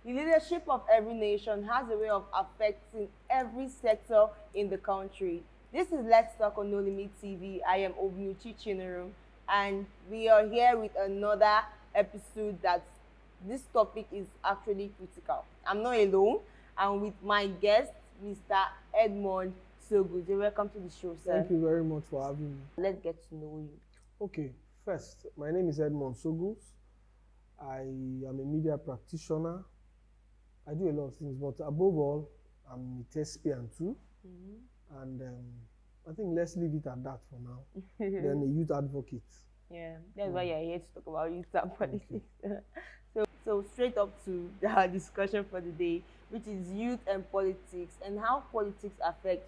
The leadership of every nation has a way of affecting every sector in the country. This is Let's Talk on No Limit TV. I am Obnuchi Chinerum, and we are here with another episode that this topic is actually critical. I'm not alone. I'm with my guest, Mr. Edmond. So good. Welcome to the show, sir. Thank you very much for having me. Let's get to know you. Okay, first, my name is Edmond sogoles. I am a media practitioner. I do a lot of things, but above all, I'm a thespian too. And I think let's leave it at that for now. Then a youth advocate. Yeah, that's why you're here to talk about youth and politics. So straight up to our discussion for the day, which is youth and politics and how politics affect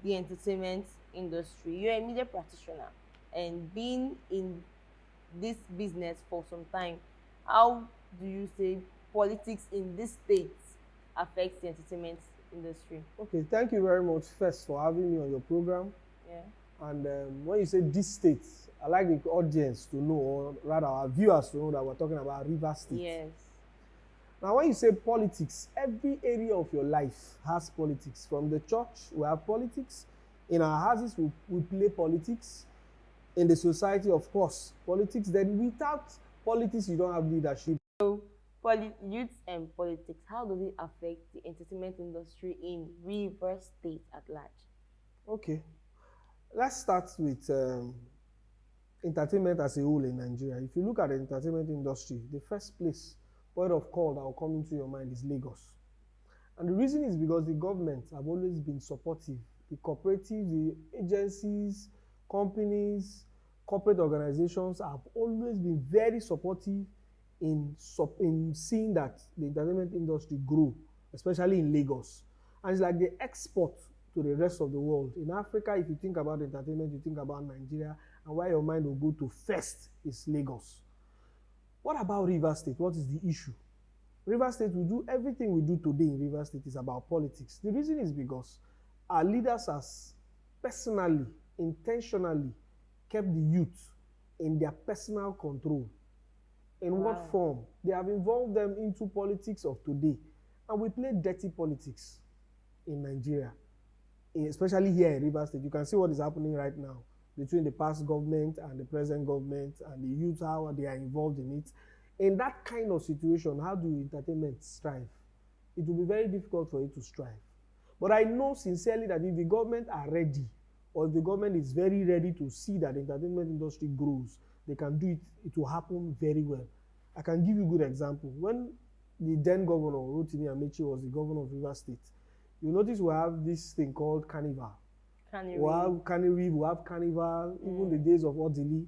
the entertainment industry. You're a media practitioner and being in this business for some time, how do you say politics in this state affects the entertainment industry? Okay, thank you very much first for having me on your program. Yeah. And when you say this state, I like the audience to know, or rather our viewers to know that we're talking about River State. Yes. Now, when you say politics, every area of your life has politics. From the church, we have politics. In our houses, we play politics. In the society, of course, politics. Then without politics, you don't have leadership. So, youth and politics, how does it affect the entertainment industry in River State at large? Okay. Let's start with entertainment as a whole in Nigeria. If you look at the entertainment industry, the first point of call that will come into your mind is Lagos. And the reason is because the government have always been supportive. The cooperatives, the agencies, companies, corporate organizations have always been very supportive in seeing that the entertainment industry grow, especially in Lagos. And it's like they export to the rest of the world. In Africa, if you think about entertainment, you think about Nigeria, and where your mind will go to first is Lagos. What about River State? What is the issue? River State, we do everything we do today in River State is about politics. The reason is because our leaders has personally, intentionally kept the youth in their personal control. In what form? They have involved them into politics of today. And we play dirty politics in Nigeria, especially here in River State. You can see what is happening right now between the past government and the present government and the youth, how they are involved in it. In that kind of situation, how do entertainment strive? It will be very difficult for it to strive. But I know sincerely that if the government are ready, or if the government is very ready to see that the entertainment industry grows, they can do it, it will happen very well. I can give you a good example. When the then governor, Rotimi Amechi, was the governor of River State, you notice we have this thing called Carnival. We have Carnival, even the days of Odili.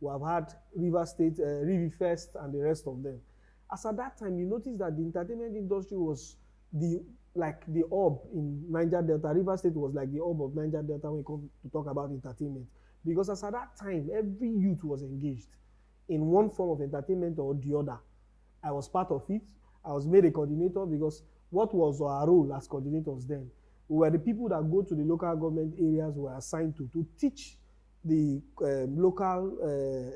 We have had River State, River Fest, and the rest of them. As at that time, you notice that the entertainment industry was like the hub in Niger Delta. River State was like the hub of Niger Delta when it comes to talk about entertainment. Because as at that time, every youth was engaged in one form of entertainment or the other. I was part of it. I was made a coordinator because what was our role as coordinators then? We were the people that go to the local government areas we were assigned to teach the local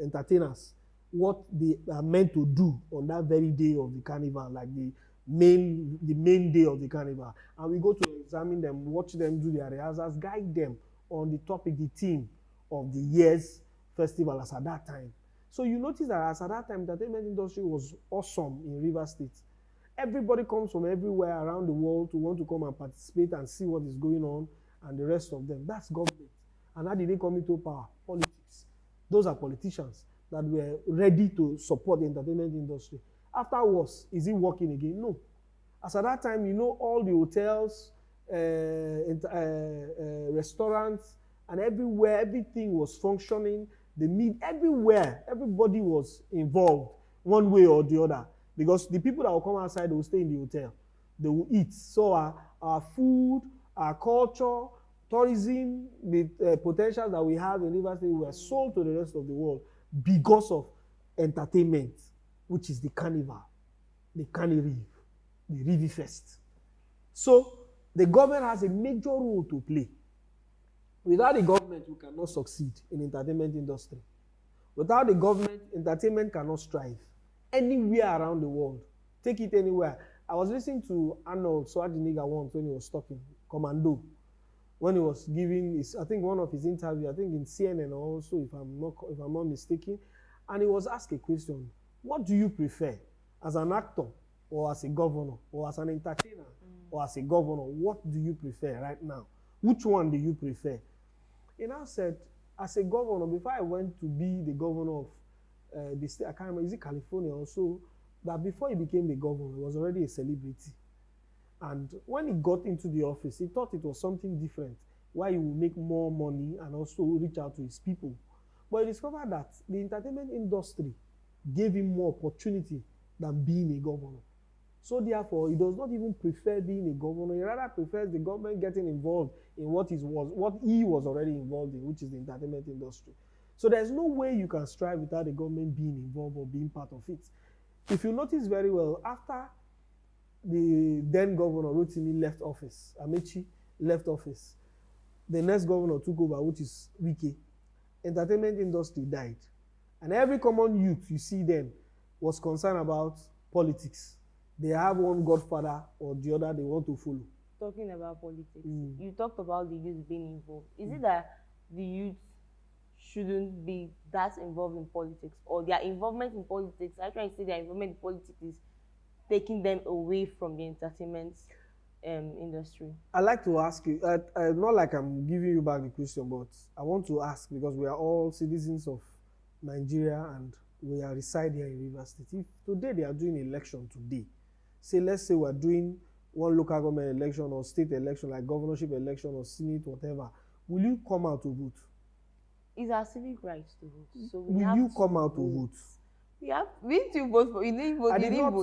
entertainers what they are meant to do on that very day of the carnival, like the main day of the carnival. And we go to examine them, watch them do their rehearsals, guide them on the topic, the theme of the year's festival as at that time. So you notice that as at that time, the entertainment industry was awesome in River State. Everybody comes from everywhere around the world to want to come and participate and see what is going on and the rest of them. That's government. And how did they come into power? Politics. Those are politicians that were ready to support the entertainment industry. Afterwards, is it working again? No. As at that time, you know, all the hotels, restaurants, and everywhere, everything was functioning. Everywhere, everybody was involved one way or the other. Because the people that will come outside, they will stay in the hotel. They will eat. So our food, our culture, tourism, the potentials that we have in River State were sold to the rest of the world because of entertainment, which is the carnival, the carnival, the River Fest. So the government has a major role to play. Without the government, we cannot succeed in the entertainment industry. Without the government, entertainment cannot strive. Anywhere around the world, take it anywhere. I was listening to Arnold Schwarzenegger once when he was talking, Commando, when he was giving his, I think one of his interviews, I think in CNN also, if I'm not mistaken, and he was asked a question: what do you prefer, as an actor or as a governor or as an entertainer or as a governor? What do you prefer right now? Which one do you prefer? And I said, as a governor, before I went to be the governor of the state, I can't remember, is it California also, that before he became the governor, he was already a celebrity. And when he got into the office, he thought it was something different, where he would make more money and also reach out to his people. But he discovered that the entertainment industry gave him more opportunity than being a governor. So therefore, he does not even prefer being a governor. He rather prefers the government getting involved in what he was already involved in, which is the entertainment industry. So there's no way you can strive without the government being involved or being part of it. If you notice very well, after the then governor Rotimi left office, Amechi left office, the next governor took over, which is Wike. Entertainment industry died. And every common youth you see then was concerned about politics. They have one godfather or the other they want to follow. Talking about politics, you talked about the youth being involved. Is it that the youth shouldn't be that involved in politics, or their involvement in politics, I try to say their involvement in politics is taking them away from the entertainment industry? I'd like to ask you, not like I'm giving you back the question, but I want to ask, because we are all citizens of Nigeria and we are reside here in Rivers State. If today they are doing election today, say let's say we're doing one local government election or state election, like governorship election or senate, whatever, will you come out to vote? It's our civic right to vote. So will you come out to vote? We need to vote for. You didn't vote.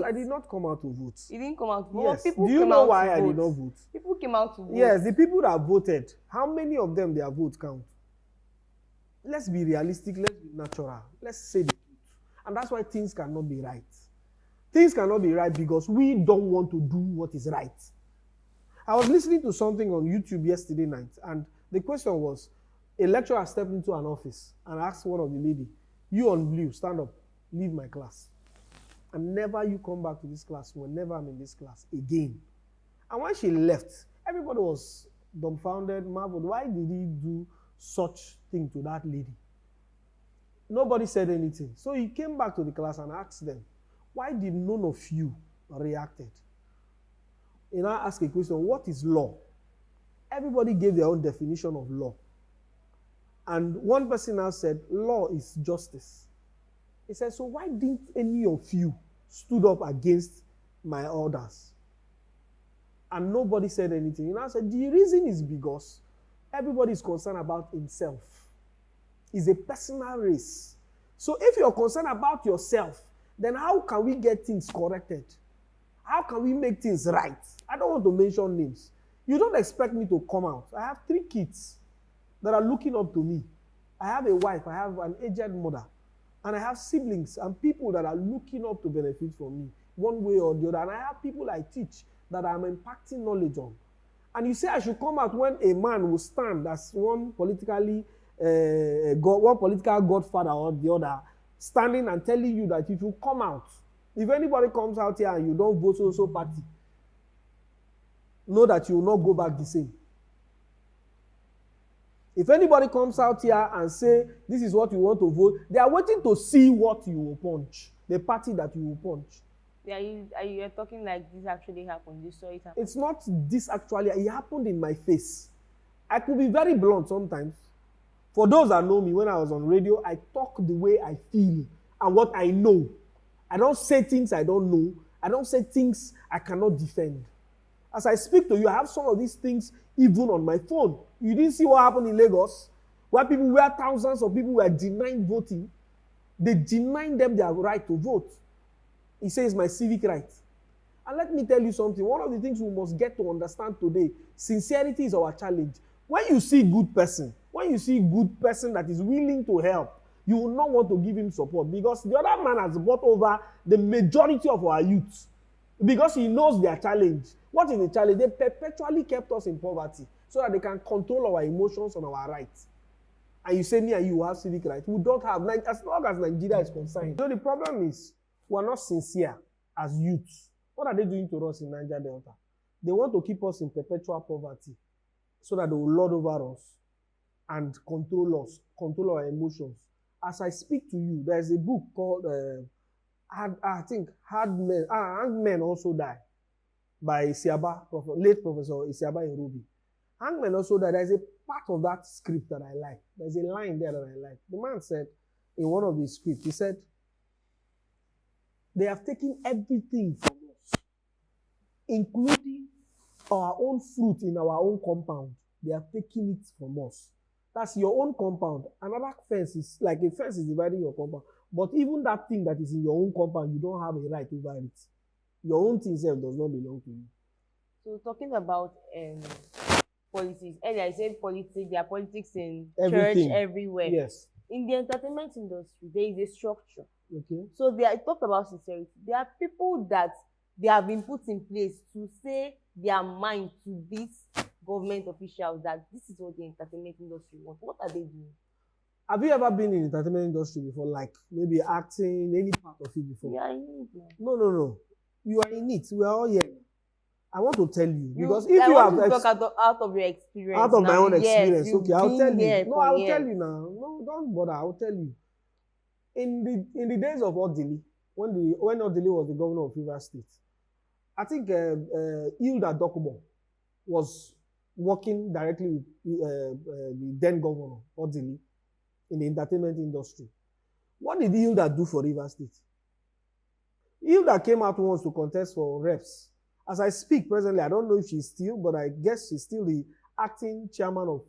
I did not come out to vote. You didn't come out to vote. Yes. Do you know why I did not vote? People came out to vote. Yes, the people that voted, how many of them their votes count? Let's be realistic, let's be natural. Let's say the truth. And that's why things cannot be right. Things cannot be right because we don't want to do what is right. I was listening to something on YouTube yesterday night, and the question was, a lecturer stepped into an office and asked one of the lady, you on blue, stand up, leave my class. And never you come back to this class whenever I'm in this class again. And when she left, everybody was dumbfounded, marveled. Why did he do such thing to that lady? Nobody said anything. So he came back to the class and asked them, why did none of you reacted? And I asked a question, what is law? Everybody gave their own definition of law. And one person now said, law is justice. He said, so why didn't any of you stood up against my orders? And nobody said anything. And I said, the reason is because everybody is concerned about himself. It's a personal race. So if you're concerned about yourself, then how can we get things corrected? How can we make things right? I don't want to mention names. You don't expect me to come out. I have 3 kids that are looking up to me. I have a wife, I have an aged mother, and I have siblings and people that are looking up to benefit from me one way or the other. And I have people I teach that I'm impacting knowledge on. And you say I should come out when a man will stand as one political godfather or the other, standing and telling you that if you come out, if anybody comes out here and you don't vote so party, know that you will not go back the same. If anybody comes out here and say, this is what you want to vote, they are waiting to see what you will punch, the party that you will punch. Yeah, you're talking like this actually happened. You saw it happen. It's not this actually. It happened in my face. I could be very blunt sometimes. For those that know me, when I was on radio, I talk the way I feel and what I know. I don't say things I don't know. I don't say things I cannot defend. As I speak to you, I have some of these things even on my phone. You didn't see what happened in Lagos, where thousands of people were denied voting. They denied them their right to vote. He says my civic right. And let me tell you something. One of the things we must get to understand today, sincerity is our challenge. When you see good person that is willing to help, you will not want to give him support because the other man has bought over the majority of our youth because he knows their challenge. What is the challenge? They perpetually kept us in poverty so that they can control our emotions and our rights. And you say me and you have civic rights. We don't have, as long as Nigeria is concerned. So the problem is, we're not sincere as youths. What are they doing to us in Niger Delta? They want to keep us in perpetual poverty so that they will lord over us and control us, control our emotions. As I speak to you, there's a book called, I think, Hard Men Also Die by Isiaba, late Professor Isiaba Irubi. Hangman also died. There's a part of that script that I like. There's a line there that I like. The man said in one of his scripts, he said, they have taken everything from us, including our own fruit in our own compound. They have taken it from us. That's your own compound. Another fence is like a fence is dividing your compound. But even that thing that is in your own compound, you don't have a right over it. Your own thing itself does not belong to you. So talking about politics, earlier I said politics, there are politics in Everything. church, everywhere. Yes. In the entertainment industry, there is a structure. Okay. So I talked about sincerity. There are people that they have been put in place to say their mind to these government officials that this is what the entertainment industry wants. What are they doing? Have you ever been in the entertainment industry before, like maybe acting, any part of it before? Yeah, I need now. No. You are in it. We are all here. I want to tell you because if I you want have to talk out of your experience. out of my own experience, yes, okay, I'll tell you. No, I'll years. tell you now. No, don't bother. I'll tell you. In the days of Odili, when Odili was the governor of Rivers State, I think Hilda Dokubo was working directly with the then governor Odili in the entertainment industry. What did Hilda do for Rivers State? Hilda came out once to contest for reps. As I speak presently, I don't know if she's still, but I guess she's still the acting chairman of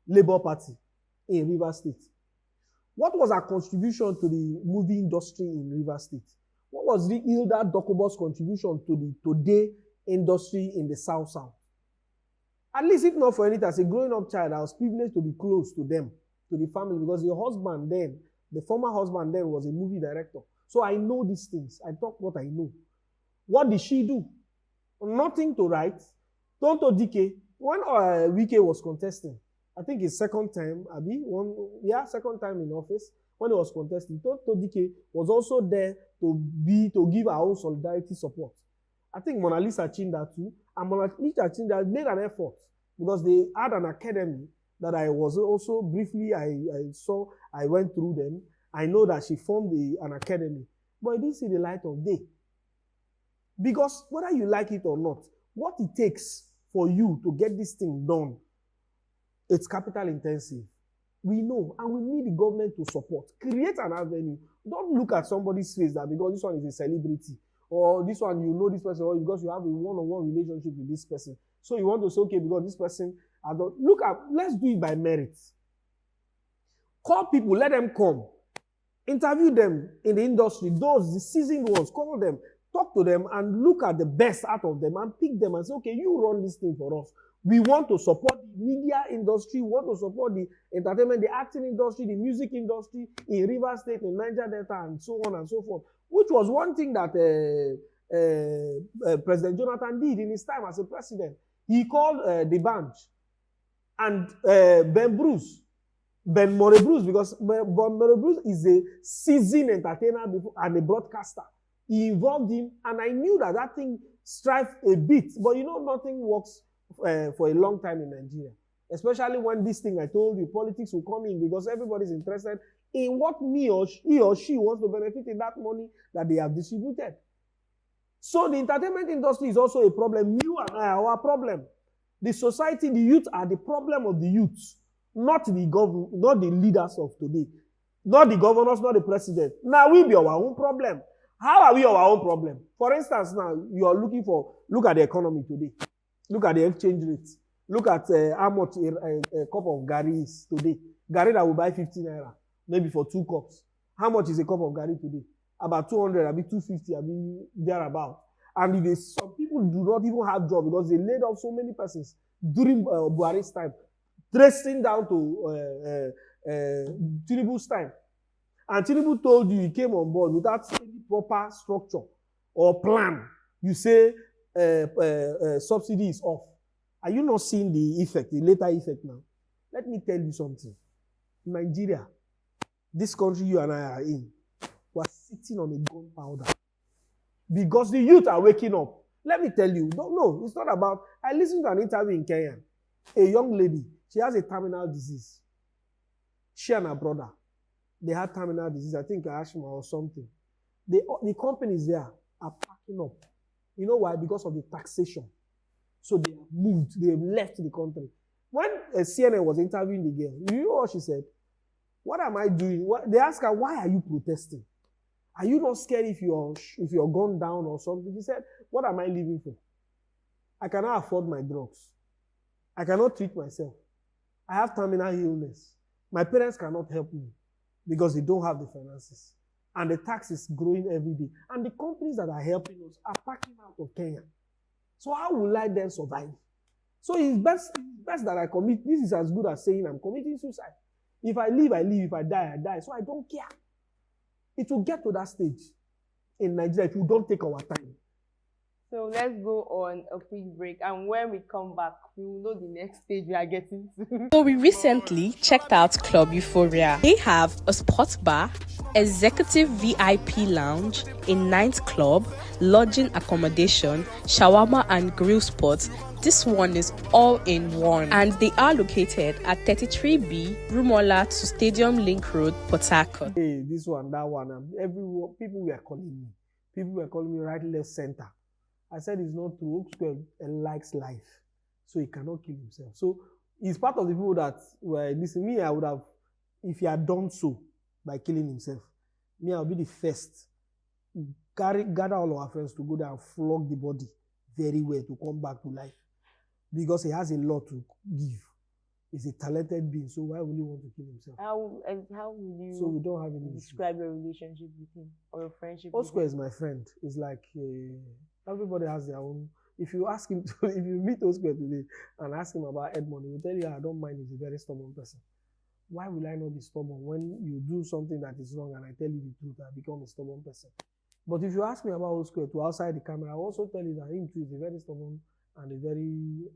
Labour Party in Rivers State. What was her contribution to the movie industry in Rivers State? What was the Hilda Dokubo's contribution to the today industry in the South? At least, if not for anything, as a growing up child, I was privileged to be close to them, to the family, because the husband then, the former husband then, was a movie director. So I know these things. I talk what I know. What did she do? Nothing to write. Tonto Dike, when Wike was contesting, I think his second time, second time in office, when he was contesting, Tonto Dike was also there to give our own solidarity support. I think Mona Lisa Chinda too, and Mona Lisa Chinda made an effort because they had an academy that I was also briefly, I went through them. I know that she formed an academy, but it didn't see the light of day. Because whether you like it or not, what it takes for you to get this thing done, it's capital intensive. We know, and we need the government to support. Create an avenue. Don't look at somebody's face that because this one is a celebrity, or this one you know this person, or because you have a one-on-one relationship with this person. So you want to say, okay, because this person, let's do it by merit. Call people, let them come. Interview them in the industry, the seasoned ones, call them, talk to them, and look at the best out of them and pick them and say, okay, you run this thing for us. We want to support the media industry, we want to support the entertainment, the acting industry, the music industry in Rivers State, in Niger Delta, and so on and so forth, which was one thing that President Jonathan did in his time as a president. He called the band and Ben More Bruce, because Ben More Bruce is a seasoned entertainer and a broadcaster. He involved him, and I knew that thing strived a bit, but nothing works for a long time in Nigeria, especially when this thing I told you, politics will come in, because everybody's interested in what he or she wants to benefit in that money that they have distributed. So the entertainment industry is also a problem. You and I are our problem. The society, the youth are the problem of the youth, not the leaders of today, not the governors, not the president. Now we be our own problem. How are we our own problem? For instance, now you are look at the economy today. Look at the exchange rate. Look at how much a cup of Gary is today. Gary that will buy 50 naira, maybe for 2 cups. How much is a cup of Gary today? About 200, maybe 250, maybe thereabout. And some people do not even have jobs because they laid off so many persons during Buhari's time, tracing down to Tinubu's time. And Tinubu told you he came on board without any proper structure or plan. You say subsidy is off. Are you not seeing the effect, the later effect now? Let me tell you something. Nigeria, this country you and I are in, was sitting on a gunpowder. because the youth are waking up. Let me tell you, no, it's not about, I listened to an interview in Kenya. A young lady, she has a terminal disease. She and her brother, they had terminal disease, I think asthma or something. The companies there are packing up. You know why? Because of the taxation. So they have moved, they have left the country. When CNN was interviewing the girl, you know what she said? What am I doing? They asked her, why are you protesting? Are you not scared if you're gone down or something? She said, what am I living for? I cannot afford my drugs. I cannot treat myself. I have terminal illness. My parents cannot help me because they don't have the finances. And the tax is growing every day. And the companies that are helping us are packing out of Kenya. So how will I then survive? So it's best that I commit. This is as good as saying I'm committing suicide. If I live, I live. If I die, I die. So I don't care. It will get to that stage in Nigeria if you don't take our time. So let's go on a quick break, and when we come back, we will know the next stage we are getting to. So we recently checked out Club Euphoria. They have a sports bar, executive VIP lounge, a nightclub, lodging accommodation, shawarma and grill spots. This one is all in one, and they are located at 33B, Rumola to Stadium Link Road, Port Harcourt. Hey, this one, that one, everyone, people were calling me. People were calling me right, left, center. I said it's not true. Oak Square likes life, so he cannot kill himself. So he's part of the people that were listening. Me, I would have, if he had done so by killing himself, me, I would be the first. Gather all our friends to go there and flog the body very well to come back to life. Because he has a lot to give. He's a talented being, so why would he want to kill himself? How will you so we don't have any describe your relationship with him or your friendship Oak with Square him? is my friend. It's like everybody has their own. If you ask him, if you meet Oak Square today and ask him about Edmond, he will tell you, I don't mind, he's a very stubborn person. Why will I not be stubborn when you do something that is wrong and I tell you the truth, I become a stubborn person? But if you ask me about Oak Square to outside the camera, I will also tell you that him too is a very stubborn and a very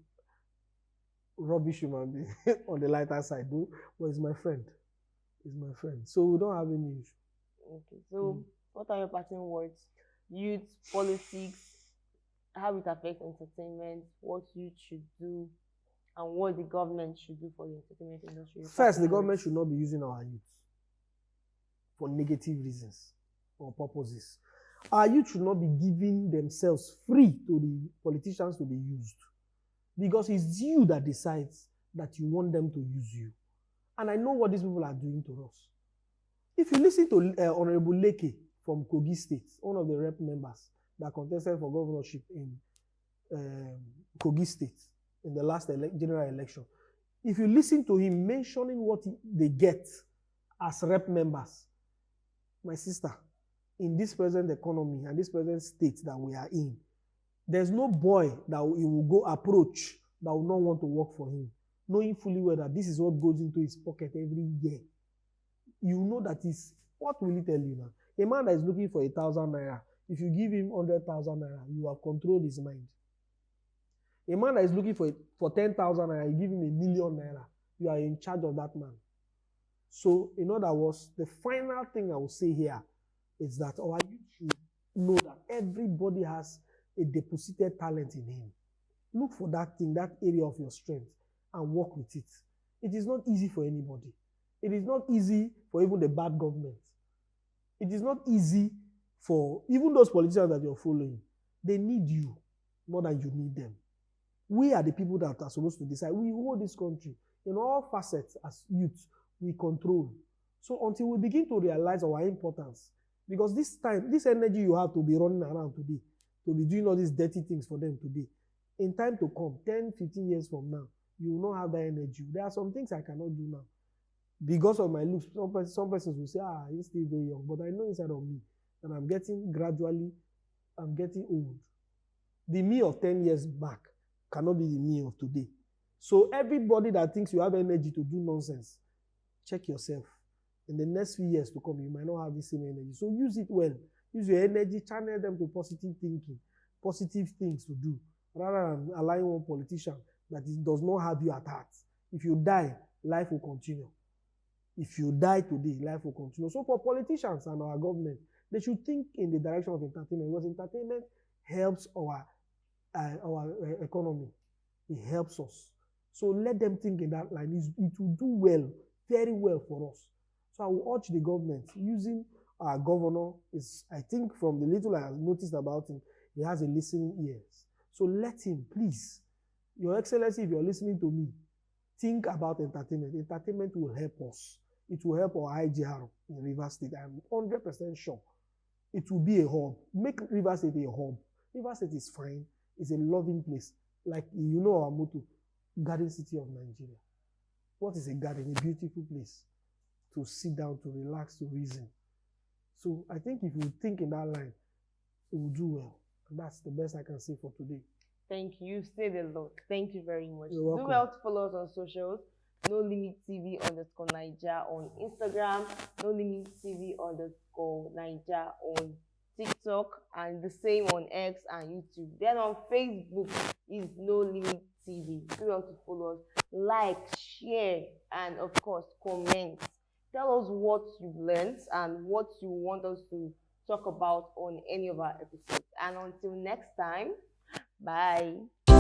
rubbish human being on the lighter side, though. But he's my friend. He's my friend. So we don't have any issue. Okay. So what are your parting words? Youth, politics, how it affects entertainment, what youth should do, and what the government should do for the entertainment industry. First, the government should not be using our youth for negative reasons or purposes. Our youth should not be giving themselves free to the politicians to be used. Because it's you that decides that you want them to use you. And I know what these people are doing to us. If you listen to Honorable Leke from Kogi State, one of the rep members that contested for governorship in Kogi State in the last general election, if you listen to him mentioning what they get as rep members, my sister, in this present economy and this present state that we are in, there's no boy that he will go approach that will not want to work for him, knowing fully well that this is what goes into his pocket every year. You know that is, what will he tell you now? A man that is looking for 1,000 naira, if you give him 100,000 naira, you have controlled his mind. A man that is looking for 10,000 naira, you give him 1,000,000 naira, you are in charge of that man. So, in other words, the final thing I will say here is that our youth should know that everybody has a deposited talent in him. Look for that thing, that area of your strength, and work with it. It is not easy for anybody. It is not easy for even the bad government. It is not easy for even those politicians that you're following. They need you more than you need them. We are the people that are supposed to decide. We hold this country in all facets as youth. We control. So until we begin to realize our importance, because this time, this energy you have to be running around today, to be doing all these dirty things for them today, in time to come, 10, 15 years from now, you will not have that energy. There are some things I cannot do now. Because of my looks, some persons will say, he's still very young. But I know inside of me that I'm getting old. The me of 10 years back cannot be the me of today. So everybody that thinks you have energy to do nonsense, check yourself. In the next few years to come, you might not have the same energy. So use it well. Use your energy, channel them to positive thinking, positive things to do, rather than allowing one politician that does not have you at heart. If you die, life will continue. If you die today, life will continue. So for politicians and our government, They should think in the direction of entertainment, because entertainment helps our economy. It helps us. So let them think in that line. It will do well, very well for us. So I will urge the government, using our governor, I think from the little I have noticed about him, he has a listening ears. So let him, please, Your Excellency, if you're listening to me, think about entertainment. Entertainment will help us. It will help our IGR in Rivers State. I'm 100% sure. It will be a hub. Make Rivers State a hub. Rivers State is fine. It's a loving place. Like, you know our motto, Garden City of Nigeria. What is a garden? A beautiful place to sit down, to relax, to reason. So I think if you think in that line, it will do well. And that's the best I can say for today. Thank you. You've said a lot. Thank you very much. You're welcome. Do well to follow us on socials. No Limit TV _Naija on Instagram. No Limit TV _Naija on TikTok. And the same on X and YouTube. Then on Facebook is No Limit TV. Do well to follow us. Like, share, and of course, comment. Tell us what you've learned and what you want us to talk about on any of our episodes. And until next time, bye.